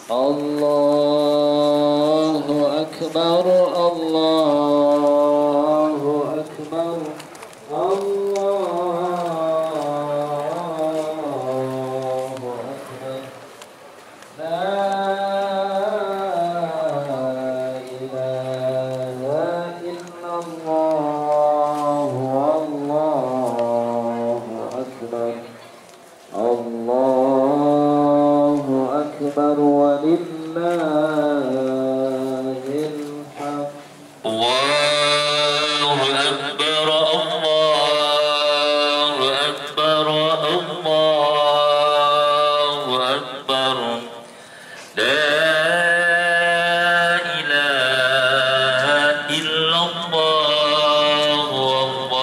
الله أكبر الله أكبر الله أكبر لا إله إلا الله والله أكبر الله أكبر ولله الحمد الله أكبر الله أكبر الله أكبر لا إله إلا الله والله.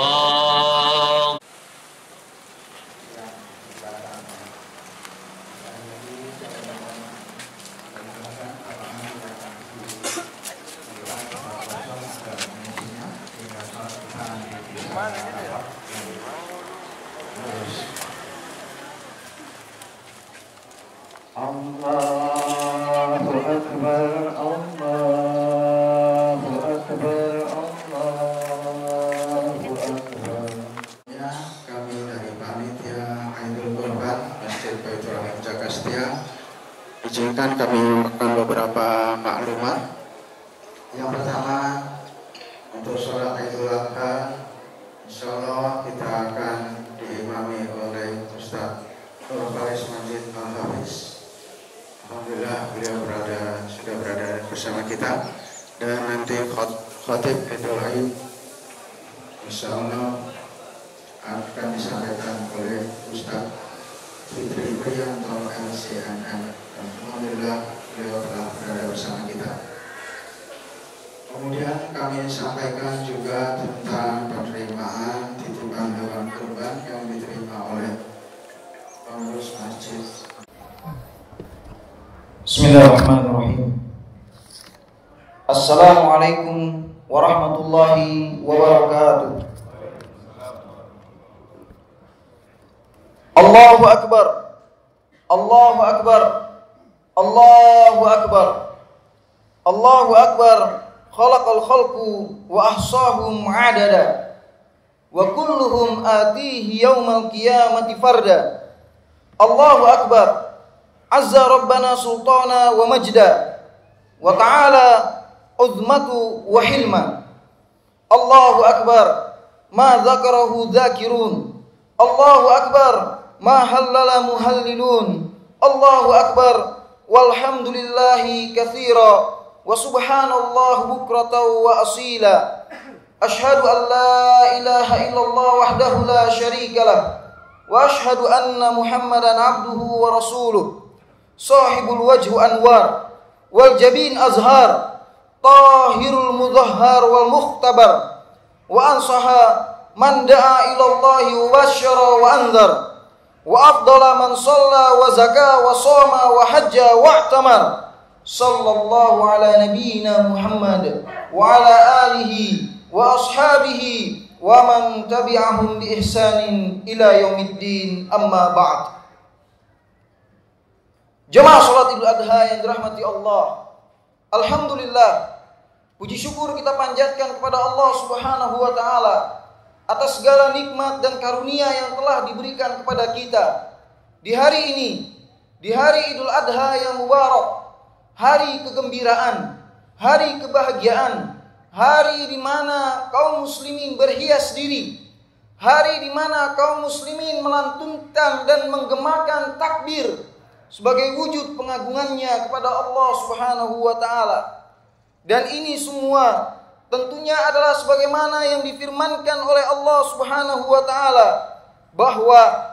الله أكبر الله أكبر الله أكبر. Ya, kami dari panitia Aidul Kurban Masjid Baitur Rahim Jagastia izinkan kami memberikan beberapa maklumat. Yang pertama, untuk sholat Idul Adha, insya Allah kita akan diimami oleh Ustaz Faris Majid Al-Hafiz. Alhamdulillah beliau sudah berada bersama kita, dan nanti khotib Idul Aid insya Allah akan disampaikan oleh Ustaz Fitri Priyanto LCNN. Alhamdulillah beliau telah berada bersama kita. Kemudian kami sampaikan juga tentang penerimaan titipan hewan kurban yang diterima oleh pengurus masjid. Bismillahirrahmanirrahim. Assalamualaikum warahmatullahi wabarakatuh. Allahu Akbar, Allahu Akbar, Allahu Akbar, Allahu Akbar. Khalaqal khalqu wa ahsahum adada wa kulluhum atihi yawmal qiyamati farda. Allahu Akbar. Azza Rabbana sultana wa majda wa ta'ala uzmatu wa hilma. Allahu Akbar. Ma dzakarahu dzakirun. Allahu Akbar. Ma halala muhallilun. Allahu Akbar. Walhamdulillahi katsira wa subhanallah bukratan wa asila. Ashhadu an la ilaha illallah wahdahu la syarikalah wa ashhadu anna Muhammadan abduhu wa rasuluh. Sahibul wajhu anwar wal jabin azhar, tahirul mudahhar wal mukhtabar, wa ansaha man da'a ila Allah wa basyara wa anzar, wa afdala man shalla wa zaka wa shoma wa hajja wa i'tamar. Sallallahu ala nabiyyina Muhammad wa ala alihi wa ashabihi wa man tabi'ahum bi ihsanin ila yaumiddin, amma ba'd. Jemaah salat Idul Adha yang dirahmati Allah, alhamdulillah, puji syukur kita panjatkan kepada Allah Subhanahu wa taala atas segala nikmat dan karunia yang telah diberikan kepada kita di hari ini, di hari Idul Adha yang mubarak, hari kegembiraan, hari kebahagiaan, hari di mana kaum muslimin berhias diri, hari di mana kaum muslimin melantunkan dan menggemakan takbir sebagai wujud pengagungannya kepada Allah Subhanahu wa taala. Dan ini semua tentunya adalah sebagaimana yang difirmankan oleh Allah Subhanahu wa taala, bahwa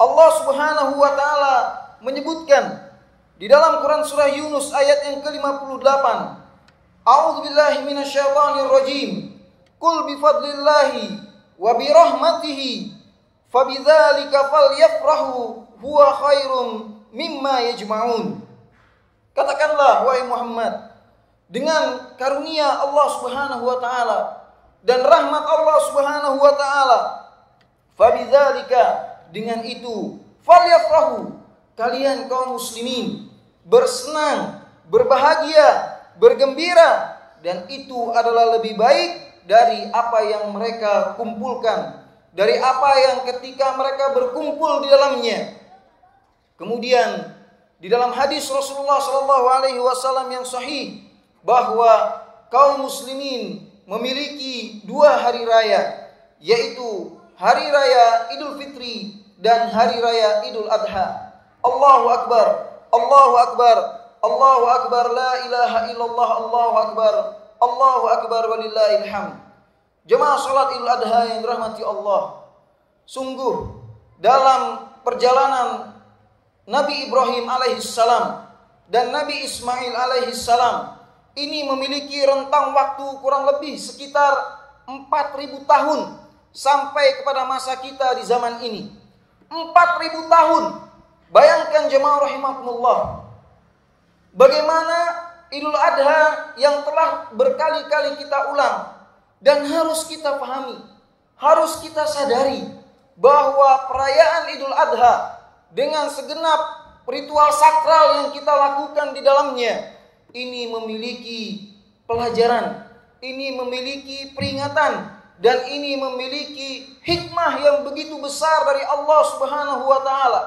Allah Subhanahu wa taala menyebutkan di dalam Quran surah Yunus ayat yang ke-58, A'udzubillahi minasyaitonir rajim. Qul bifadlillahi wa birahmatihi fabidzalika falyafrahu huwa khairum mimma yajma'un. Katakanlah wahai Muhammad, dengan karunia Allah Subhanahu wa taala dan rahmat Allah Subhanahu wa taala, fabidzalika, dengan itu, falyafrahu, kalian kaum muslimin bersenang, berbahagia, bergembira, dan itu adalah lebih baik dari apa yang mereka kumpulkan, dari apa yang ketika mereka berkumpul di dalamnya. Kemudian di dalam hadis Rasulullah SAW yang sahih bahwa kaum muslimin memiliki 2 hari raya, yaitu hari raya Idul Fitri dan hari raya Idul Adha. Allahu Akbar, Allahu Akbar, Allahu Akbar, la ilaha illallah, Allahu Akbar, Allahu Akbar walillahil hamd. Jemaah salat Idul Adha yang dirahmati Allah, sungguh dalam perjalanan Nabi Ibrahim alaihissalam dan Nabi Ismail alaihissalam ini memiliki rentang waktu kurang lebih sekitar 4.000 tahun sampai kepada masa kita di zaman ini. 4.000 tahun. Bayangkan jemaah rahimakumullah, bagaimana Idul Adha yang telah berkali-kali kita ulang dan harus kita pahami, harus kita sadari bahwa perayaan Idul Adha dengan segenap ritual sakral yang kita lakukan di dalamnya ini memiliki pelajaran, ini memiliki peringatan, dan ini memiliki hikmah yang begitu besar dari Allah Subhanahu wa taala.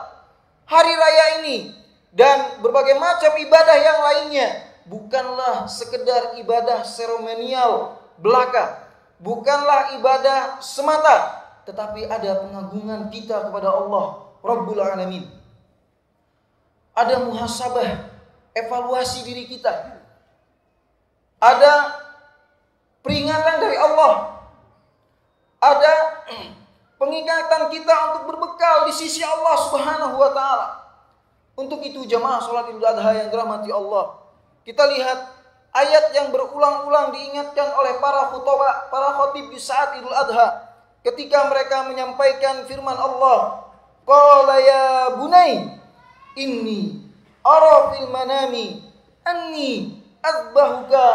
Hari raya ini dan berbagai macam ibadah yang lainnya bukanlah sekedar ibadah seremonial belaka, bukanlah ibadah semata, tetapi ada pengagungan kita kepada Allah Rabbul Alamin. Ada muhasabah, evaluasi diri kita. Ada peringatan dari Allah. Ada pengingatan kita untuk berbekal di sisi Allah Subhanahu wa taala. Untuk itu jemaah salat Idul Adha yang dirahmati Allah, kita lihat ayat yang berulang-ulang diingatkan oleh para khutbah, para khatib di saat Idul Adha ketika mereka menyampaikan firman Allah, qala ya bunai inni ara fil manami anni azbahuka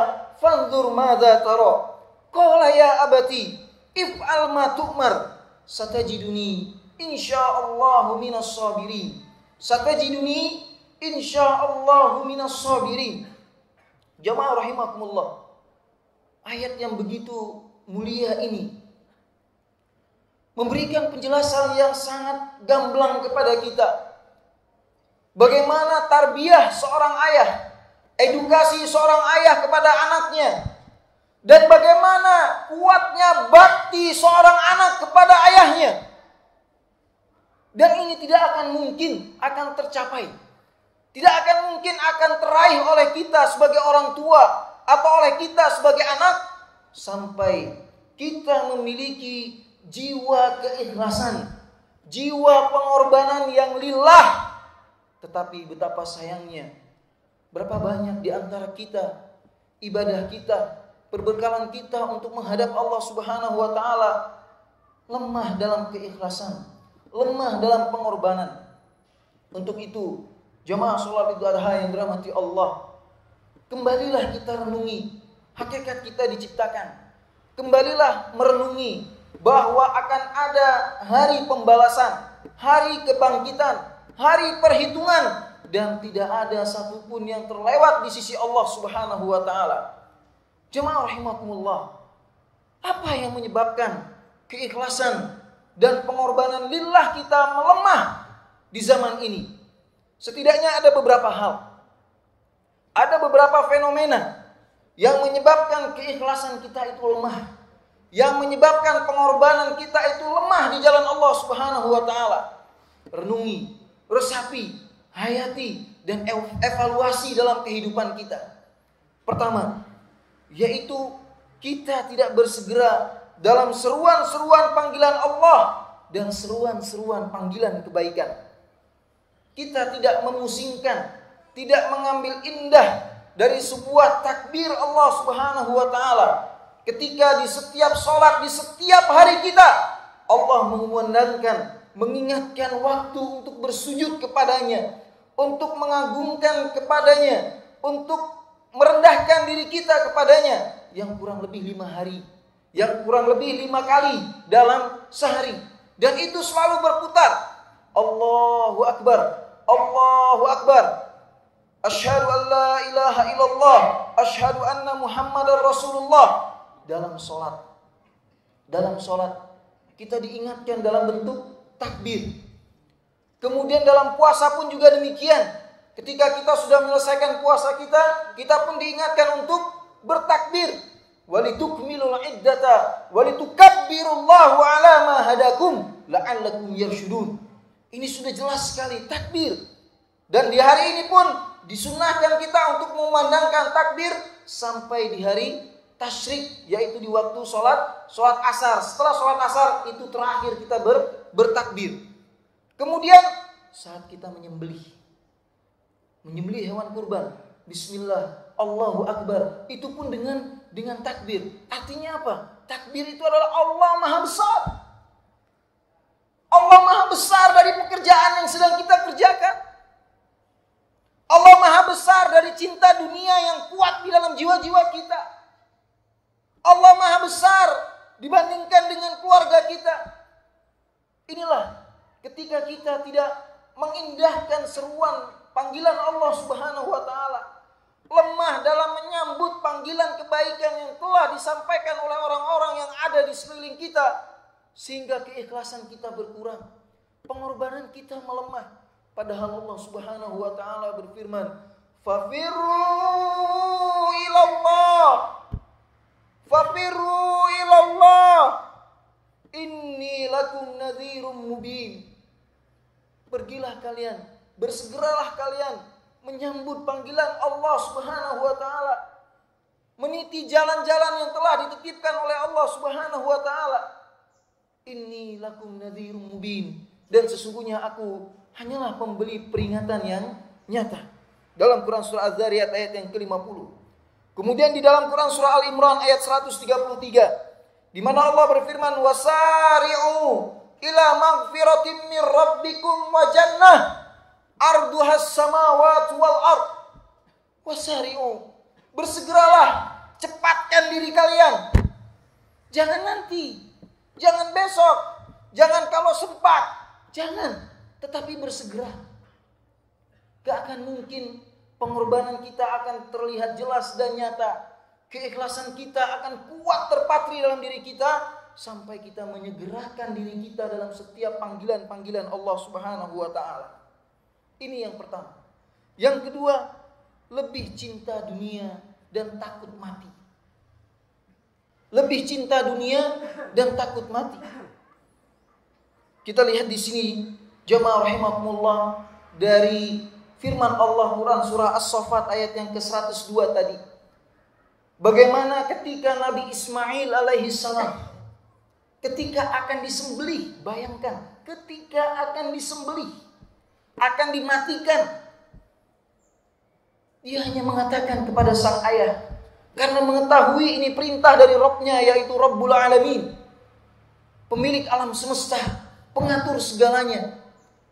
fanzur madza tara. Qala ya abati if'al ma tu'mar satajiduni insyaallahu minas sabirin. Satajiduni insyaallahu minas sabirin. Jamaah rahimakumullah, ayat yang begitu mulia ini memberikan penjelasan yang sangat gamblang kepada kita. Bagaimana tarbiyah seorang ayah, edukasi seorang ayah kepada anaknya, dan bagaimana kuatnya bakti seorang anak kepada ayahnya. Dan ini tidak akan mungkin akan tercapai, tidak akan mungkin akan teraih oleh kita sebagai orang tua atau oleh kita sebagai anak sampai kita memiliki jiwa keikhlasan, jiwa pengorbanan yang lillah. Tetapi betapa sayangnya, berapa banyak di antara kita, ibadah kita, perbekalan kita untuk menghadap Allah Subhanahu wa taala lemah dalam keikhlasan, lemah dalam pengorbanan. Untuk itu, jemaah salat Idul Adha yang dirahmati Allah, kembalilah kita renungi hakikat kita diciptakan. Kembalilah merenungi bahwa akan ada hari pembalasan, hari kebangkitan, hari perhitungan, dan tidak ada satupun yang terlewat di sisi Allah Subhanahu wa taala. Jemaah rahimakumullah, apa yang menyebabkan keikhlasan dan pengorbanan lillah kita melemah di zaman ini? Setidaknya ada beberapa hal. Ada beberapa fenomena yang menyebabkan keikhlasan kita itu lemah, yang menyebabkan pengorbanan kita itu lemah di jalan Allah Subhanahu wa taala. Renungi, resapi, hayati, dan evaluasi dalam kehidupan kita. Pertama, yaitu kita tidak bersegera dalam seruan-seruan panggilan Allah dan seruan-seruan panggilan kebaikan. Kita tidak memusingkan, tidak mengambil indah dari sebuah takbir Allah Subhanahu wa taala ketika di setiap salat, di setiap hari kita Allah mengumandangkan, mengingatkan waktu untuk bersujud kepadanya, untuk mengagungkan kepadanya, untuk merendahkan diri kita kepadanya yang kurang lebih 5 hari, yang kurang lebih 5 kali dalam sehari. Dan itu selalu berputar, Allahu Akbar, Allahu Akbar. Asyhadu an la ilaha illallah, asyhadu anna Muhammadar Rasulullah. Dalam sholat kita diingatkan dalam bentuk takbir. Kemudian dalam puasa pun juga demikian. Ketika kita sudah menyelesaikan puasa kita pun diingatkan untuk bertakbir. Walitukmilul iddata walitukabbirullaha ala ma hadakum la'allakum yarsyudun. Ini sudah jelas sekali takbir. Dan di hari ini pun disunahkan kita untuk memandangkan takbir sampai di hari tasyrik, yaitu di waktu sholat asar. Setelah sholat asar itu terakhir kita bertakbir. Kemudian saat kita menyembelih hewan kurban, bismillah, Allahu Akbar, itu pun dengan takbir. Artinya apa? Takbir itu adalah Allah Maha Besar. Allah Maha Besar dari pekerjaan yang sedang kita kerjakan. Allah Maha Besar dari cinta dunia yang kuat di dalam jiwa-jiwa kita. Allah Maha Besar dibandingkan dengan keluarga kita. Inilah ketika kita tidak mengindahkan seruan panggilan Allah Subhanahu wa taala, lemah dalam menyambut panggilan kebaikan yang telah disampaikan oleh orang-orang yang ada di sekeliling kita, sehingga keikhlasan kita berkurang, pengorbanan kita melemah. Padahal Allah Subhanahu wa taala berfirman, "Fafirru ilallah, inni lakum nadhirum mubin." Pergilah kalian, bersegeralah kalian menyambut panggilan Allah Subhanahu wa taala, meniti jalan-jalan yang telah ditetapkan oleh Allah Subhanahu wa taala. Inni lakum nadhirum mubin, dan sesungguhnya aku hanyalah pemberi peringatan yang nyata. Dalam Quran surah Az-Zariyat ayat yang ke-50. Kemudian di dalam Quran surah Al-Imran ayat 133, di mana Allah berfirman, "Wasari'u ila maghfiratin min rabbikum wa jannah arduhas samawati wal ard." Wasari'u, bersegeralah, cepatkan diri kalian. Jangan nanti, jangan besok, jangan kalau sempat, jangan, tetapi bersegera. Gak akan mungkin pengorbanan kita akan terlihat jelas dan nyata. Keikhlasan kita akan kuat terpatri dalam diri kita sampai kita menyegerakan diri kita dalam setiap panggilan-panggilan Allah Subhanahu wa taala. Ini yang pertama. Yang kedua, lebih cinta dunia dan takut mati. Lebih cinta dunia dan takut mati. Kita lihat di sini, jamaah rahimakumullah, dari firman Allah Quran surah As-Saffat ayat yang ke-102 tadi. Bagaimana ketika Nabi Ismail alaihi salam ketika akan disembelih, bayangkan, ketika akan disembelih, akan dimatikan, dia hanya mengatakan kepada sang ayah, karena mengetahui ini perintah dari Rabb-nya, yaitu Rabbul Alamin, pemilik alam semesta, pengatur segalanya.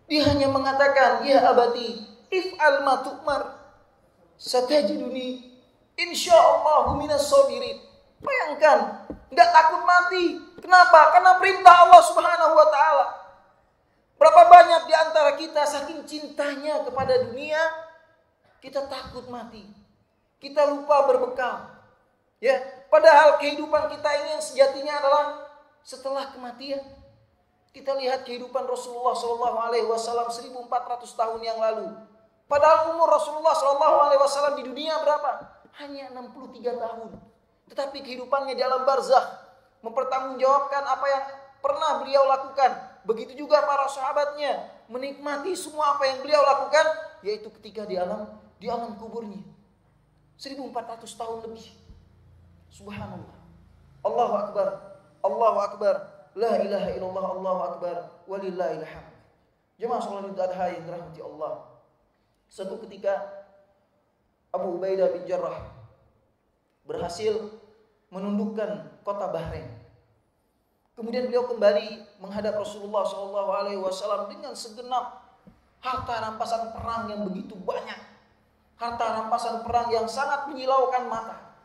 Dia hanya mengatakan, "Ya abati, if'al ma tu'mar, satajiduni insyaallahu minas sabirin." Bayangkan, enggak takut mati. Kenapa? Karena perintah Allah Subhanahu wa taala. Berapa banyak di antara kita saking cintanya kepada dunia, kita takut mati. Kita lupa berbekal. Ya, padahal kehidupan kita ini yang sejatinya adalah setelah kematian. Kita lihat kehidupan Rasulullah SAW 1400 tahun yang lalu. Padahal umur Rasulullah SAW di dunia berapa? Hanya 63 tahun. Tetapi kehidupannya di alam barzakh mempertanggungjawabkan apa yang pernah beliau lakukan. Begitu juga para sahabatnya menikmati semua apa yang beliau lakukan, yaitu ketika di alam kuburnya. 1400 tahun lebih. Subhanallah. Allahu Akbar. Allahu Akbar. La ilaha illallah, Allahu Akbar, walillahil hamd. Jemaah salat Idul Adha yang dirahmati Allah. Suatu ketika Abu Ubaidah bin Jarrah berhasil menundukkan kota Bahrain. Kemudian beliau kembali menghadap Rasulullah SAW dengan segenap harta rampasan perang yang begitu banyak. Harta rampasan perang yang sangat menyilaukan mata.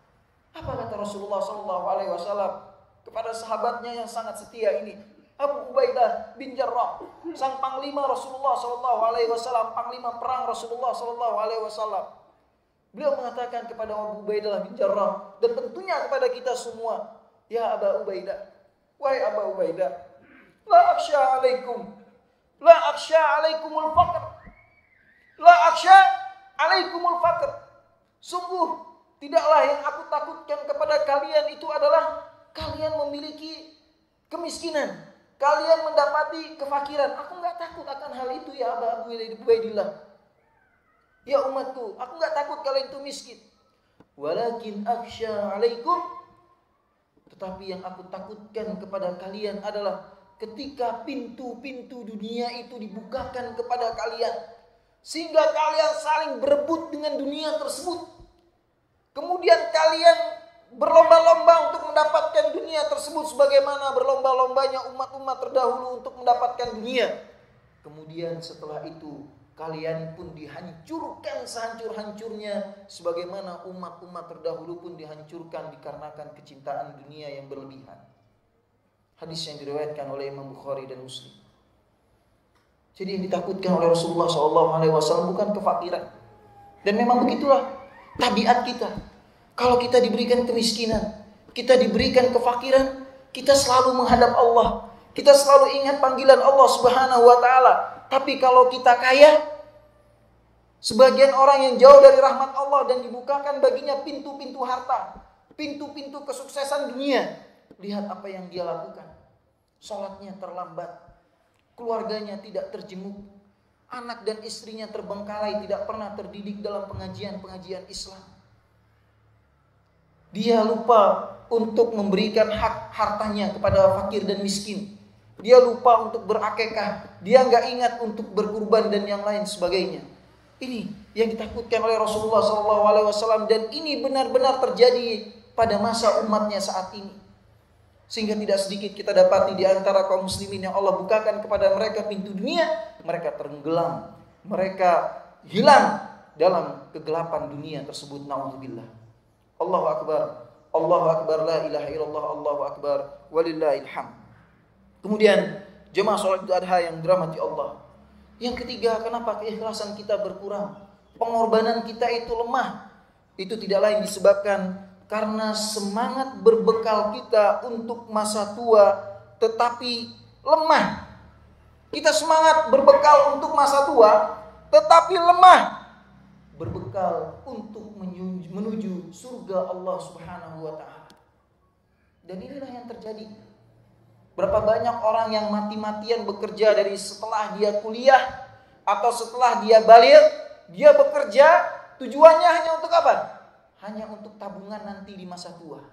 Apa kata Rasulullah SAW kepada sahabatnya yang sangat setia ini? Abu Ubaidah bin Jarrah, sang panglima Rasulullah SAW, panglima perang Rasulullah SAW. Beliau mengatakan kepada Abu Ubaidah bin Jarrah, dan tentunya kepada kita semua, ya Abu Ubaidah, wahai Abu Ubaidah, la akhsha alaikumul faqr, la akhsha alaikumul faqr. Sungguh tidaklah yang aku takutkan kepada kalian itu adalah kalian memiliki kemiskinan, kalian mendapati kefakiran. Aku enggak takut akan hal itu ya Abu Ubaidillah. Ya umatku, aku enggak takut kalian itu miskin. Walakin akhsha alaikum, tetapi yang aku takutkan kepada kalian adalah ketika pintu-pintu dunia itu dibukakan kepada kalian, sehingga kalian saling berebut dengan dunia tersebut. Kemudian kalian berlomba-lomba untuk mendapatkan dunia tersebut sebagaimana berlomba-lombanya umat-umat terdahulu untuk mendapatkan dunia. Kemudian setelah itu kalian pun dihancurkan sehancur-hancurnya sebagaimana umat-umat terdahulu pun dihancurkan dikarenakan kecintaan dunia yang berlebihan. Hadis yang diriwayatkan oleh Imam Bukhari dan Muslim. Jadi yang ditakutkan oleh Rasulullah SAW bukan kefakiran. Dan memang begitulah tabiat kita. Kalau kita diberikan kemiskinan, kita diberikan kefakiran, kita selalu menghadap Allah. Kita selalu ingat panggilan Allah Subhanahu wa taala. Tapi kalau kita kaya, sebagian orang yang jauh dari rahmat Allah dan dibukakan baginya pintu-pintu harta, pintu-pintu kesuksesan dunia. Lihat apa yang dia lakukan. Salatnya terlambat, keluarganya tidak terjemuk, anak dan istrinya terbengkalai, tidak pernah terdidik dalam pengajian-pengajian Islam. Dia lupa untuk memberikan hak hartanya kepada fakir dan miskin. Dia lupa untuk berakikah. Dia nggak ingat untuk berkurban dan yang lain sebagainya. Ini yang ditakutkan oleh Rasulullah SAW, dan ini benar-benar terjadi pada masa umatnya saat ini. Sehingga tidak sedikit kita dapati di antara kaum muslimin yang Allah bukakan kepada mereka pintu dunia, mereka tenggelam, mereka hilang dalam kegelapan dunia tersebut. Na'udzubillah. Allahu Akbar, la ilaha illallah, Allahu Akbar, walillahil hamd. Kemudian jemaah sholat Idul Adha yang dirahmati Allah. Yang ketiga, kenapa keikhlasan kita berkurang? Pengorbanan kita itu lemah. Itu tidak lain disebabkan karena semangat berbekal kita untuk masa tua tetapi lemah. Kita semangat berbekal untuk masa tua tetapi lemah berbekal untuk menuju surga Allah Subhanahu wa taala. Dan inilah yang terjadi. Berapa banyak orang yang mati-matian bekerja dari setelah dia kuliah atau setelah dia balik, dia bekerja tujuannya hanya untuk apa? Hanya untuk tabungan nanti di masa tua.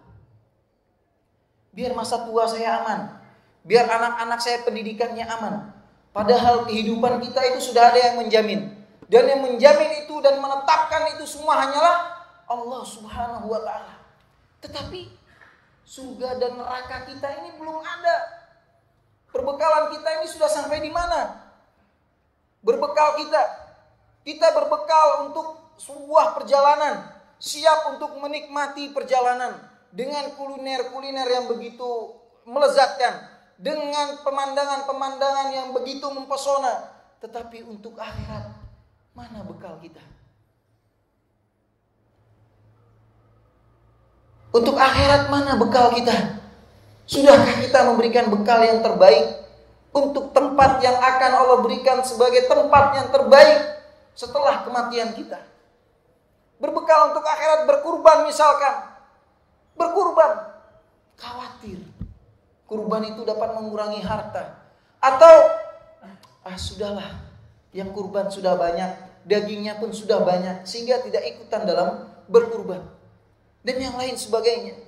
Biar masa tua saya aman, biar anak-anak saya pendidikannya aman. Padahal kehidupan kita itu sudah ada yang menjamin. Dan yang menjamin itu dan menetapkan itu semua hanyalah Allah Subhanahu wa taala. Tetapi surga dan neraka kita ini belum ada. Perbekalan kita ini sudah sampai di mana? Berbekal kita berbekal untuk sebuah perjalanan, siap untuk menikmati perjalanan dengan kuliner-kuliner yang begitu melezatkan, dengan pemandangan-pemandangan yang begitu mempesona. Tetapi untuk akhirat, mana bekal kita? Untuk akhirat mana bekal kita? Sudahkah kita memberikan bekal yang terbaik untuk tempat yang akan Allah berikan sebagai tempat yang terbaik setelah kematian kita? Berbekal untuk akhirat, berkurban misalkan. Berkurban, khawatir kurban itu dapat mengurangi harta. Atau sudahlah, yang kurban sudah banyak, dagingnya pun sudah banyak, sehingga tidak ikutan dalam berkurban. Dan yang lain sebagainya.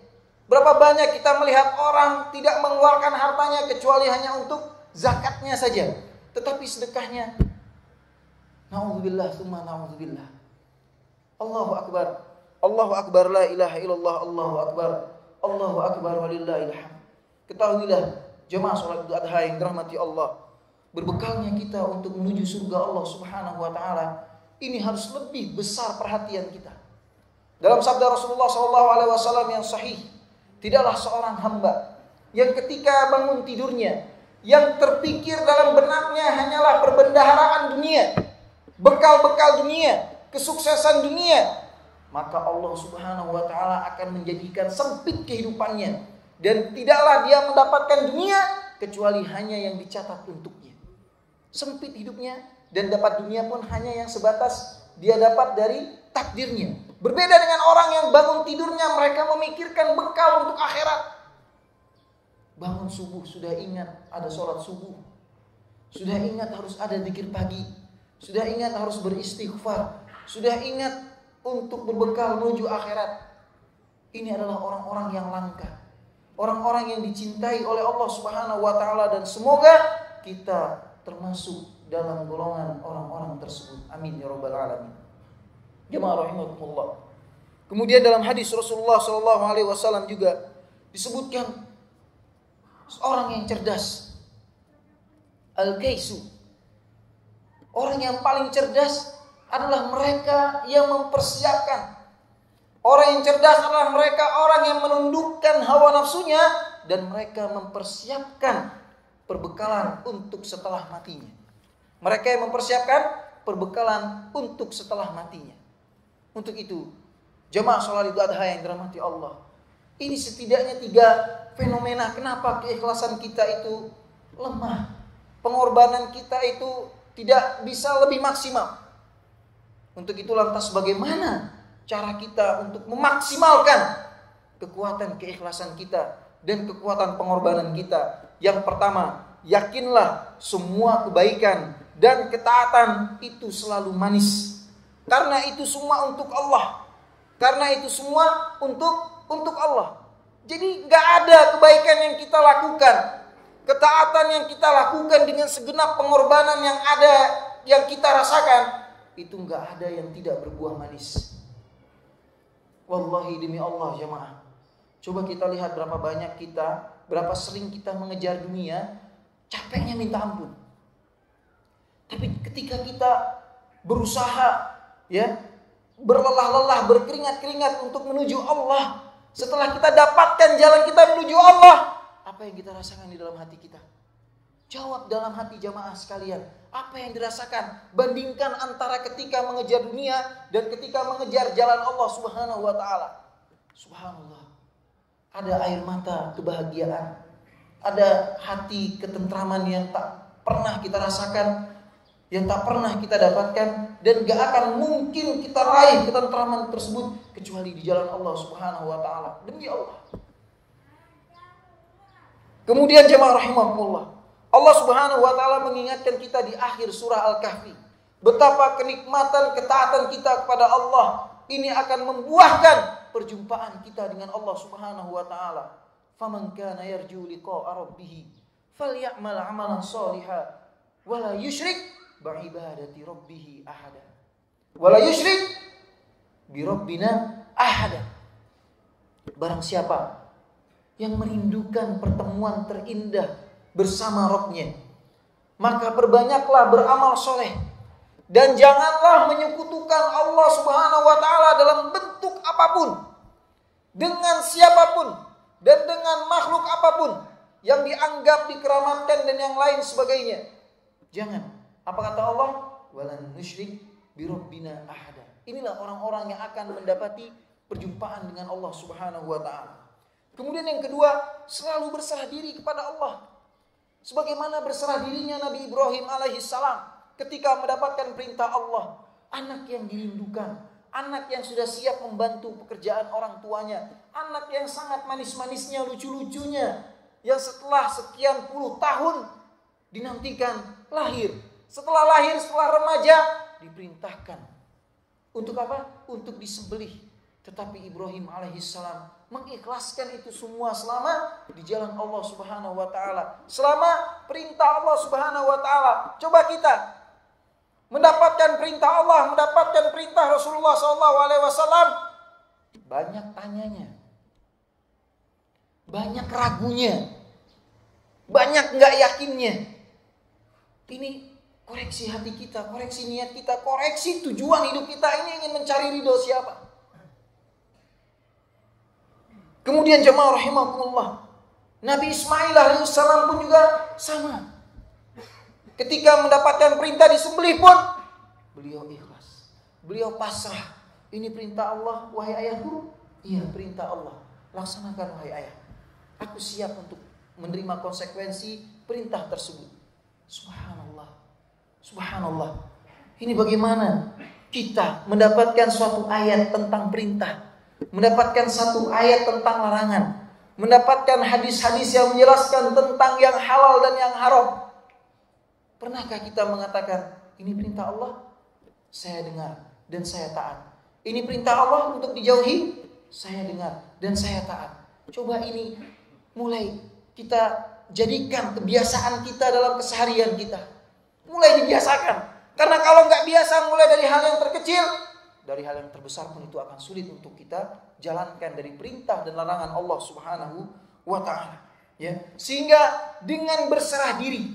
Berapa banyak kita melihat orang tidak mengeluarkan hartanya kecuali hanya untuk zakatnya saja. Tetapi sedekahnya, na'udzubillah, summa na'udzubillah. Allahu Akbar, Allahu Akbar, la ilaha illallah, Allahu Akbar, Allahu Akbar, walillahil hamd. Ketahuilah jemaah sholat Idul Adha yang dirahmati Allah, berbekalnya kita untuk menuju surga Allah Subhanahu wa taala, ini harus lebih besar perhatian kita. Dalam sabda Rasulullah SAW yang sahih, tidaklah seorang hamba yang ketika bangun tidurnya yang terpikir dalam benaknya hanyalah perbendaharaan dunia, bekal-bekal dunia, kesuksesan dunia, maka Allah Subhanahu wa taala akan menjadikan sempit kehidupannya dan tidaklah dia mendapatkan dunia kecuali hanya yang dicatat untuknya. Sempit hidupnya dan dapat dunia pun hanya yang sebatas dia dapat dari takdirnya. Berbeda dengan orang yang bangun tidurnya mereka memikirkan bekal untuk akhirat. Bangun subuh sudah ingat ada sholat subuh, sudah ingat harus ada zikir pagi, sudah ingat harus beristighfar, sudah ingat untuk berbekal menuju akhirat. Ini adalah orang-orang yang langka, orang-orang yang dicintai oleh Allah Subhanahu wa taala, dan semoga kita termasuk dalam golongan orang-orang tersebut. Amin ya rabbal alamin. Jemaah rahimakumullah. Kemudian dalam hadis Rasulullah SAW juga disebutkan seorang yang cerdas, al-kaisu, orang yang paling cerdas adalah mereka yang mempersiapkan. Orang yang cerdas adalah mereka orang yang menundukkan hawa nafsunya dan mereka mempersiapkan perbekalan untuk setelah matinya. Mereka yang mempersiapkan perbekalan untuk setelah matinya. Untuk itu, jemaah sholat Idul Adha yang dirahmati Allah, ini setidaknya 3 fenomena kenapa keikhlasan kita itu lemah, pengorbanan kita itu tidak bisa lebih maksimal. Untuk itu lantas bagaimana cara kita untuk memaksimalkan kekuatan keikhlasan kita dan kekuatan pengorbanan kita? Yang pertama, yakinlah semua kebaikan dan ketaatan itu selalu manis. Karena itu semua untuk Allah. Karena itu semua untuk Allah. Jadi gak ada kebaikan yang kita lakukan, ketaatan yang kita lakukan dengan segenap pengorbanan yang ada, yang kita rasakan, itu gak ada yang tidak berbuah manis. Wallahi demi Allah jemaah, coba kita lihat berapa banyak kita, berapa sering kita mengejar dunia, capeknya minta ampun. Tapi ketika kita berusaha, ya, berlelah-lelah, berkeringat-keringat untuk menuju Allah, setelah kita dapatkan jalan kita menuju Allah, apa yang kita rasakan di dalam hati kita? Jawab dalam hati jamaah sekalian, apa yang dirasakan? Bandingkan antara ketika mengejar dunia dan ketika mengejar jalan Allah Subhanahu wa taala. Subhanallah. Ada air mata kebahagiaan, ada hati ketentraman yang tak pernah kita rasakan, yang tak pernah kita dapatkan, dan gak akan mungkin kita raih ketentraman tersebut kecuali di jalan Allah Subhanahu wa taala. Demi Allah. Kemudian jemaah rahimakumullah, Allah Subhanahu wa taala mengingatkan kita di akhir surah Al-Kahfi betapa kenikmatan ketaatan kita kepada Allah ini akan membuahkan perjumpaan kita dengan Allah Subhanahu wa taala. Faman kana yarju liqa'a rabbih falyamal 'amalan shalihan wala yusyrik bi'ibadati rabbih ahada. Wala yusyrik bi rabbina ahada. Barang siapa yang merindukan pertemuan terindah bersama Rabb-Nya, maka perbanyaklah beramal soleh dan janganlah menyekutukan Allah Subhanahu wa taala dalam bentuk apapun, dengan siapapun dan dengan makhluk apapun yang dianggap dikeramatkan dan yang lain sebagainya. Jangan. Apa kata Allah? Walan nusyrik bi rabbina ahada. Inilah orang-orang yang akan mendapati perjumpaan dengan Allah Subhanahu wa taala. Kemudian yang kedua, selalu berserah diri kepada Allah. Sebagaimana berserah dirinya Nabi Ibrahim alaihissalam ketika mendapatkan perintah Allah, anak yang dirindukan, anak yang sudah siap membantu pekerjaan orang tuanya, anak yang sangat manis-manisnya, lucu-lucunya, yang setelah sekian puluh tahun dinantikan lahir. Setelah lahir, setelah remaja, diperintahkan. Untuk apa? Untuk disembelih. Tetapi Ibrahim alaihissalam mengikhlaskan itu semua selama di jalan Allah Subhanahu wa taala, selama perintah Allah Subhanahu wa taala. Coba kita mendapatkan perintah Allah, mendapatkan perintah Rasulullah SAW, banyak tanyanya, banyak ragunya, banyak nggak yakinnya. Ini koreksi hati kita, koreksi niat kita, koreksi tujuan hidup kita ini ingin mencari ridho siapa? Kemudian jemaah rahimakumullah, Nabi Ismail alaihissalam pun juga sama. Ketika mendapatkan perintah disembelih pun beliau ikhlas. Beliau pasrah. Ini perintah Allah, wahai ayahku. Iya, perintah Allah. Laksanakan wahai ayah. Aku siap untuk menerima konsekuensi perintah tersebut. Subhanallah. Subhanallah. Ini bagaimana kita mendapatkan suatu ayat tentang perintah, mendapatkan satu ayat tentang larangan, mendapatkan hadis-hadis yang menjelaskan tentang yang halal dan yang haram. Pernahkah kita mengatakan, ini perintah Allah, saya dengar dan saya taat. Ini perintah Allah untuk dijauhi, saya dengar dan saya taat. Coba ini mulai kita jadikan kebiasaan kita dalam keseharian kita. Mulai dibiasakan. Karena kalau nggak biasa mulai dari hal yang terkecil, dari hal yang terbesar pun itu akan sulit untuk kita jalankan dari perintah dan larangan Allah Subhanahu wa ta'ala. Ya. Sehingga dengan berserah diri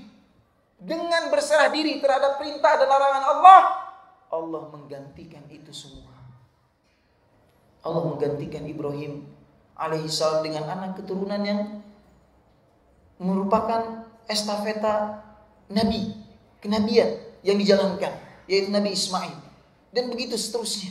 terhadap perintah dan larangan Allah, Allah menggantikan itu semua. Allah menggantikan Ibrahim alaihissalam dengan anak keturunan yang merupakan estafeta nabi, kenabian yang dijalankan, yaitu Nabi Ismail, dan begitu seterusnya.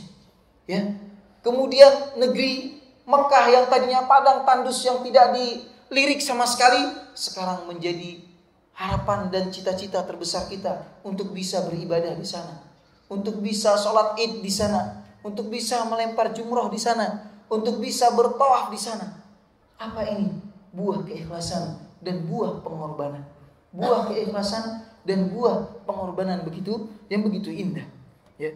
Ya. Kemudian negeri Mekah yang tadinya padang tandus yang tidak dilirik sama sekali, sekarang menjadi harapan dan cita-cita terbesar kita untuk bisa beribadah di sana, untuk bisa sholat Id di sana, untuk bisa melempar jumroh di sana, untuk bisa bertawaf di sana. Apa ini? Buah keikhlasan dan buah pengorbanan. Buah keikhlasan dan buah pengorbanan yang begitu indah. Ya.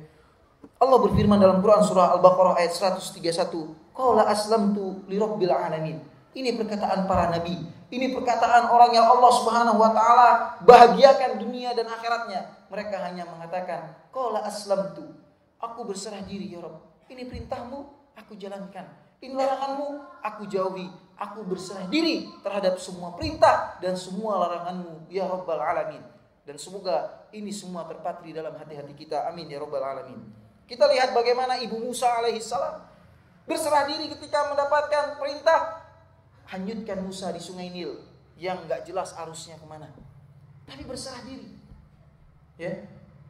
Allah berfirman dalam Quran surah Al-Baqarah ayat 131, "Qala aslamtu lirabbil alamin." Ini perkataan para nabi. Ini perkataan orang yang Allah Subhanahu wa taala bahagiakan dunia dan akhiratnya. Mereka hanya mengatakan, "Qala aslamtu." Aku berserah diri ya Rabb. Ini perintahmu, aku jalankan. Ini laranganmu, aku jauhi. Aku berserah diri terhadap semua perintah dan semua laranganmu ya Rabbal alamin. Dan semoga ini semua terpatri dalam hati-hati kita. Amin ya Rabbal alamin. Kita lihat bagaimana Ibu Musa alaihissalam berserah diri ketika mendapatkan perintah. Hanyutkan Musa di sungai Nil yang gak jelas arusnya kemana. Tapi berserah diri. Ya.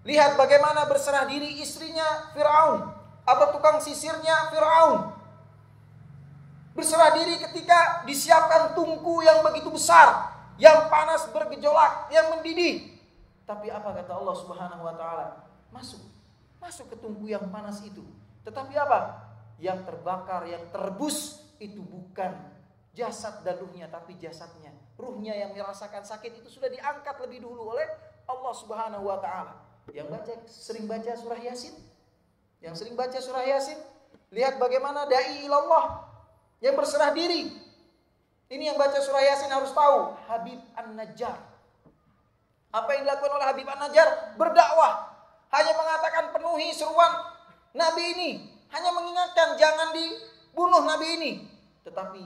Lihat bagaimana berserah diri istrinya Fir'aun atau tukang sisirnya Fir'aun. Berserah diri ketika disiapkan tungku yang begitu besar, yang panas bergejolak, yang mendidih. Tapi apa kata Allah Subhanahu wa taala? Masuk ke tungku yang panas itu. Tetapi apa? Yang terbakar, yang terebus itu bukan jasad dan ruhnya, tapi jasadnya. Ruhnya yang merasakan sakit itu sudah diangkat lebih dulu oleh Allah Subhanahu wa taala. Yang sering baca surah Yasin? Yang sering baca surah Yasin, lihat bagaimana dai ilallah yang berserah diri. Ini yang baca surah Yasin harus tahu, Habib An-Najjar. Apa yang dilakukan oleh Habib An-Najjar? Berdakwah. Hanya mengatakan penuhi seruan Nabi ini. Hanya mengingatkan jangan dibunuh Nabi ini. Tetapi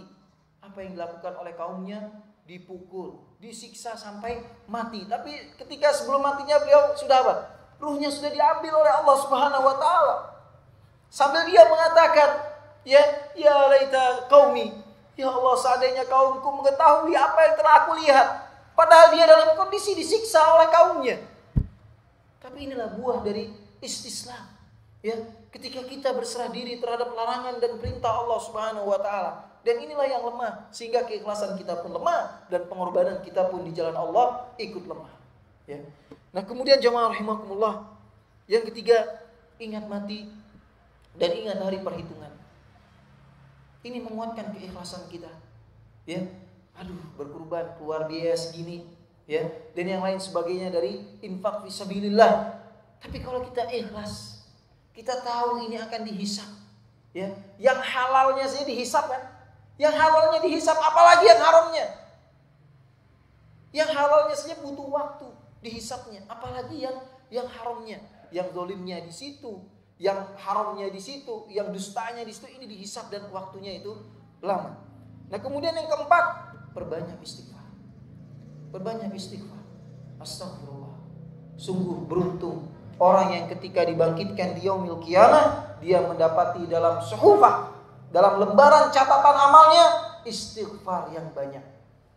apa yang dilakukan oleh kaumnya? Dipukul, disiksa sampai mati. Tapi ketika sebelum matinya beliau sudah apa? Ruhnya sudah diambil oleh Allah Subhanahu wa taala. Sambil dia mengatakan, ya laita qaumi. Ya Allah, seandainya kaumku mengetahui apa yang telah aku lihat. Padahal dia dalam kondisi disiksa oleh kaumnya. Tapi inilah buah dari istislam. Ya, ketika kita berserah diri terhadap larangan dan perintah Allah Subhanahu wa taala. Dan inilah yang lemah, sehingga keikhlasan kita pun lemah dan pengorbanan kita pun di jalan Allah ikut lemah. Ya. Nah, kemudian jamaah rahimakumullah, yang ketiga, ingat mati dan ingat hari perhitungan. Ini menguatkan keikhlasan kita. Ya. Aduh, berkorban keluar biaya segini, ya, dan yang lain sebagainya dari infak fisabilillah. Tapi kalau kita ikhlas, kita tahu ini akan dihisab, ya. Yang halalnya saja dihisab kan? Yang halalnya dihisab, apalagi yang haramnya. Yang halalnya saja butuh waktu dihisabnya, apalagi yang haramnya, yang zalimnya di situ, yang haramnya di situ, yang dustanya di situ, ini dihisab dan waktunya itu lama. Nah, kemudian yang keempat, perbanyak istighfar. Perbanyak istighfar. Astagfirullah. Sungguh beruntung orang yang ketika dibangkitkan di yaumil qiyamah, dia mendapati dalam suhufah, dalam lembaran catatan amalnya, istighfar yang banyak.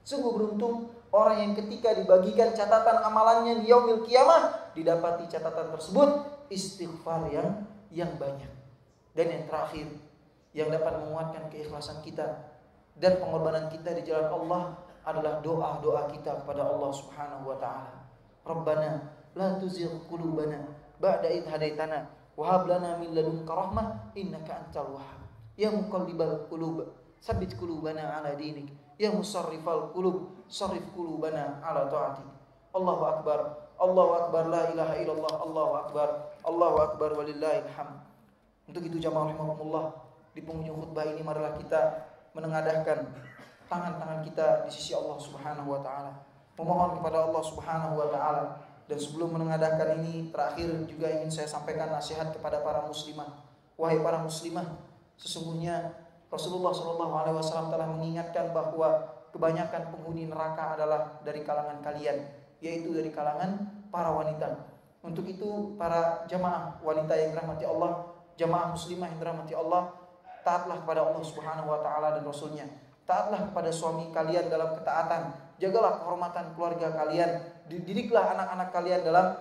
Sungguh beruntung orang yang ketika dibagikan catatan amalannya di yaumil qiyamah, didapati catatan tersebut istighfar yang banyak. Dan yang terakhir, yang dapat menguatkan keikhlasan kita dan pengorbanan kita di jalan Allah adalah doa-doa kita kepada Allah Subhanahu wa taala. Rabbana la tuzigh qulubana ba'da idh hadaitana wa hab lana min ladunka rahmah innaka antal wahhab. Ya muqallibal qulub, tsabbit qulubana ala dinik. Ya musarrifal qulub, sarrif qulubana ala ta'atik. Allahu akbar, Allahu akbar, la ilaha illallah, Allahu akbar walillahil hamd. Untuk itu jamaah rahimakumullah, di penghujung khutbah ini marilah kita menengadahkan tangan-tangan kita di sisi Allah Subhanahu wa taala, memohon kepada Allah Subhanahu wa taala. Dan sebelum menengadahkan ini, terakhir juga ingin saya sampaikan nasihat kepada para muslimah. Wahai para muslimah, sesungguhnya Rasulullah SAW telah mengingatkan bahwa kebanyakan penghuni neraka adalah dari kalangan kalian, yaitu dari kalangan para wanita. Untuk itu para jamaah wanita yang dirahmati Allah, jamaah muslimah yang dirahmati Allah, taatlah kepada Allah Subhanahu wa taala dan Rasulnya. Taatlah kepada suami kalian dalam ketaatan. Jagalah kehormatan keluarga kalian. Didiklah anak-anak kalian dalam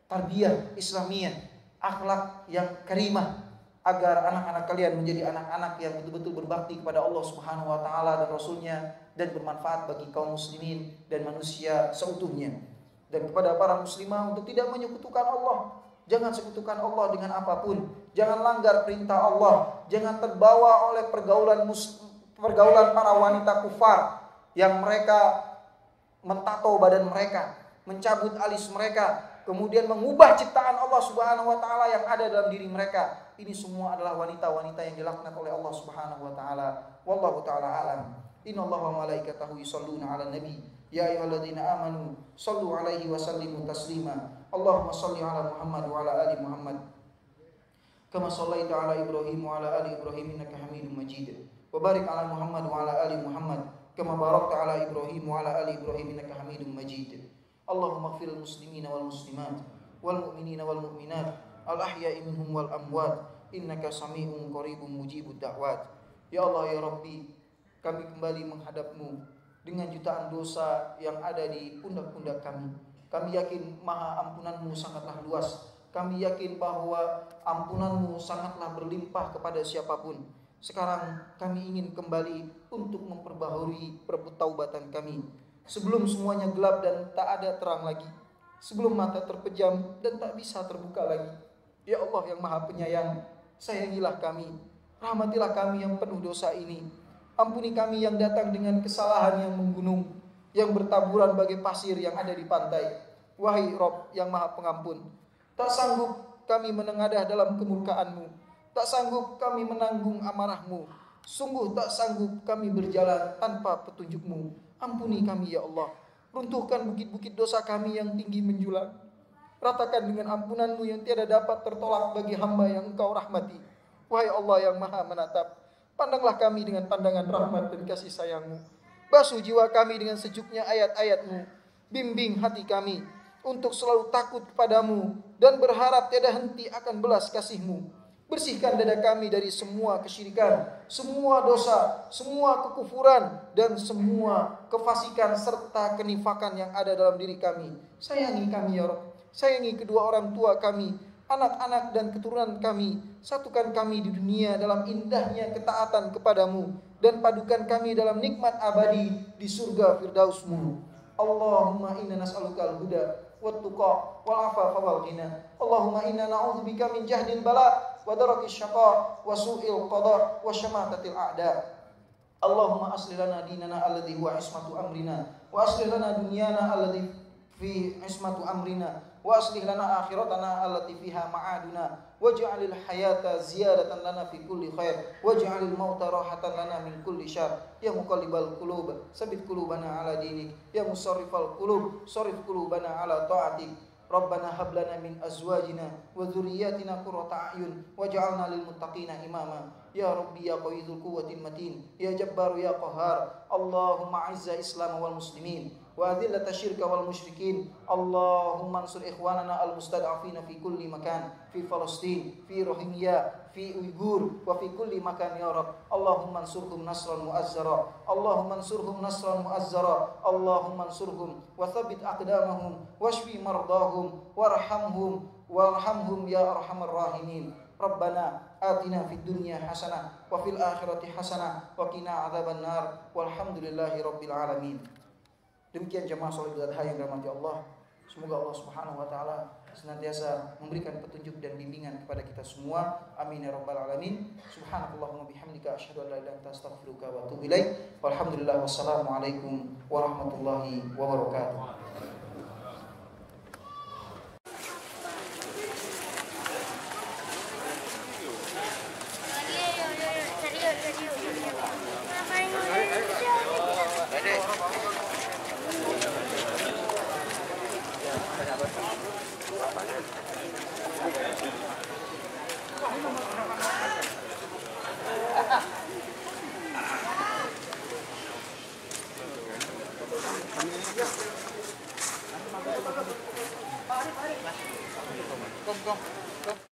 tarbiyah Islamiyah, akhlak yang karimah, agar anak-anak kalian menjadi anak-anak yang betul-betul berbakti kepada Allah Subhanahu wa taala dan Rasulnya, dan bermanfaat bagi kaum muslimin dan manusia seutuhnya. Dan kepada para muslimah untuk tidak menyekutukan Allah. Jangan sekutukan Allah dengan apapun. Jangan langgar perintah Allah. Jangan terbawa oleh pergaulan para wanita kufar yang mereka mentato badan mereka, mencabut alis mereka, kemudian mengubah ciptaan Allah Subhanahu wa taala yang ada dalam diri mereka. Ini semua adalah wanita-wanita yang dilaknat oleh Allah Subhanahu wa taala. Wallahu taala alam. Innallaha wa malaikatahu yusholluna 'alan nabi. Ya ayyuhalladzina amanu shallu 'alaihi wa sallimu taslima. Allahumma shalli 'ala Muhammad wa 'ala ali Muhammad. Kama shallaita 'ala Ibrahim wa 'ala ali Ibrahim innaka Hamidum Majid. Wa barik 'ala Muhammad wa 'ala ali Muhammad. Kama barakta 'ala Ibrahim wa 'ala ali Ibrahim innaka Hamidum Majid. Allahumma ighfir lil muslimina wal muslimat wal mu'minina wal mu'minat al ahya'i minhum wal amwat innaka sami'un qaribun mujibud da'wat. Ya Allah ya Rabbi, kami kembali menghadap-Mu dengan jutaan dosa yang ada di pundak-pundak kami. Kami yakin maha ampunan-Mu sangatlah luas. Kami yakin bahwa ampunan-Mu sangatlah berlimpah kepada siapapun. Sekarang kami ingin kembali untuk memperbaharui pertaubatan kami. Sebelum semuanya gelap dan tak ada terang lagi. Sebelum mata terpejam dan tak bisa terbuka lagi. Ya Allah yang maha penyayang, sayangilah kami. Rahmatilah kami yang penuh dosa ini. Ampuni kami yang datang dengan kesalahan yang menggunung, yang bertaburan bagai pasir yang ada di pantai. Wahai Rabb yang maha pengampun, tak sanggup kami menengadah dalam kemurkaan-Mu. Tak sanggup kami menanggung amarah-Mu. Sungguh tak sanggup kami berjalan tanpa petunjuk-Mu. Ampuni kami ya Allah. Runtuhkan bukit-bukit dosa kami yang tinggi menjulang. Ratakan dengan ampunan-Mu yang tiada dapat tertolak bagi hamba yang Engkau rahmati. Wahai Allah yang maha menatap, pandanglah kami dengan pandangan rahmat dan kasih sayang-Mu. Basuh jiwa kami dengan sejuknya ayat-ayat-Mu. Bimbing hati kami untuk selalu takut kepadamu dan berharap tiada henti akan belas kasih-Mu. Bersihkan dada kami dari semua kesyirikan, semua dosa, semua kekufuran, dan semua kefasikan serta kenifakan yang ada dalam diri kami. Sayangi kami ya Rabb. Sayangi kedua orang tua kami, anak-anak dan keturunan kami. Satukan kami di dunia dalam indahnya ketaatan kepadamu, dan padukan kami dalam nikmat abadi di surga Firdaus-Mu. Allahumma inna nas'aluka al-huda wat-tuqa wal-afafa wal-ghina. Allahumma inna na'udzubika min jahdil bala wa darakis syaqa wa su'il qada wa syamatatil a'da. Allahumma aslih lana dinana alladhi huwa ismatu amrina wa aslih lana dunyana alladhi fi ismatu amrina wa aslih lana akhiratana allati fiha ma'aduna waj'alil hayata ziyadatan lana fi kulli khair waj'alil mauta rahatan lana min kulli syarr. Ya muqallibal qulub tsabbit qulubana ala dinik. Ya musarrifal qulub sarrif qulubana ala ta'atik. Rabbana hab lana min azwajina wa dhurriyyatina qurrata a'yun waj'alna lil muttaqina imama. Ya Rabbi ya qawiyyul quwwatil matin ya jabbar ya qahhar. Allahumma 'izza Islam wal muslimin وأذلة الشرك والمشركين اللهم انصر إخواننا المستضعفين في كل مكان في فلسطين في روهينيا في أيغور وفي كل مكان يا رب اللهم انصرهم نصرا مؤزرا اللهم انصرهم نصرا مؤزرا اللهم انصرهم وثبت أقدامهم واشفي مرضاهم وارحمهم يا أرحم الراحمين ربنا آتنا في الدنيا حسنة وفي الآخرة حسنة وقنا عذاب النار والحمد لله رب العالمين. Demikian jemaah salat Idul Adha yang dirahmati Allah. Semoga Allah Subhanahu wa taala senantiasa memberikan petunjuk dan bimbingan kepada kita semua. Amin ya rabbal alamin. Subhanakallahumma bihamdika asyhadu an la ilaha illa anta astaghfiruka wa atubu ilaik. Walhamdulillah wassalamu alaikum warahmatullahi wabarakatuh. Kom.